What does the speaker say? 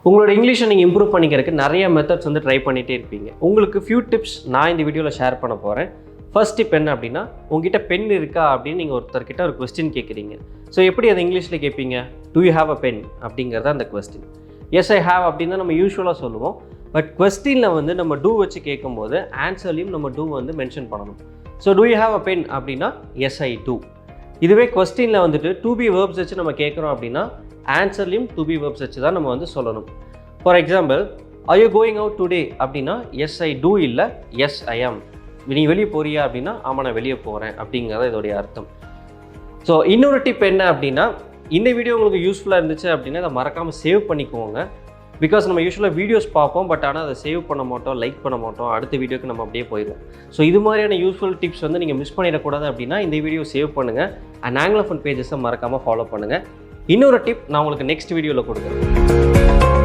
உங்களோட இங்கிலீஷை நீங்கள் இம்ப்ரூவ் பண்ணிக்கிறதுக்கு நிறைய மெத்தட்ஸ் வந்து ட்ரை பண்ணிகிட்டே இருப்பீங்க. உங்களுக்கு ஃபியூ டிப்ஸ் நான் இந்த வீடியோவில் ஷேர் பண்ண போகிறேன். ஃபர்ஸ்ட் டிப் என்ன அப்படின்னா, உங்ககிட்ட பென் இருக்கா அப்படின்னு நீங்கள் ஒருத்தர்கிட்ட ஒரு கொஸ்டின் கேட்குறீங்க. ஸோ எப்படி அதை இங்கிலீஷில் கேட்பீங்க? Do you have a pen அப்படிங்கிறத அந்த கொஸ்டின். எஸ் ஐ ஹேவ் அப்படின்னு தான் நம்ம யூஸ்வலாக சொல்லுவோம். பட் கொஸ்டினில் வந்து நம்ம டூ வச்சு கேட்கும்போது ஆன்சர்லையும் நம்ம டூ வந்து மென்ஷன் பண்ணணும். So do you have a pen அப்படின்னா எஸ் ஐ டூ. இதுவே கொஸ்டினில் வந்துட்டு டு பி வேர்ப்ஸ் வச்சு நம்ம கேட்குறோம் அப்படின்னா ஆன்சர்லையும் டு பி வேர்ப்ஸ் வச்சு தான் நம்ம வந்து சொல்லணும். For example, are you going out today அப்படின்னா எஸ் ஐ டூ இல்லை எஸ் ஐ ஆம். நீ வெளியே போறியா அப்படின்னா ஆமாம் நான் வெளியே போகிறேன் அப்படிங்கிறத இதோடைய அர்த்தம். ஸோ இன்னொரு டிப் என்ன அப்படின்னா, இந்த வீடியோ உங்களுக்கு யூஸ்ஃபுல்லாக இருந்துச்சு அப்படின்னா அதை மறக்காமல் சேவ் பண்ணிக்கோங்க. பிகாஸ் நம்ம யூஸ்வலாக வீடியோஸ் பார்ப்போம், பட் ஆனால் அதை சேவ் பண்ண மாட்டோம், லைக் பண்ண மாட்டோம், அடுத்த வீடியோக்கு நம்ம அப்படியே போயிடுவோம். ஸோ இது மாதிரியான யூஸ்ஃபுல் டிப்ஸ் வந்து நீங்கள் மிஸ் பண்ணிடக்கூடாது அப்படின்னா இந்த வீடியோ சேவ் பண்ணுங்கள் அண்ட் ஆங்கில ஃபன் பேஜஸை மறக்காமல் ஃபாலோ பண்ணுங்கள். இன்னொரு டிப் நான் உங்களுக்கு நெக்ஸ்ட் வீடியோவில் கொடுக்குறேன்.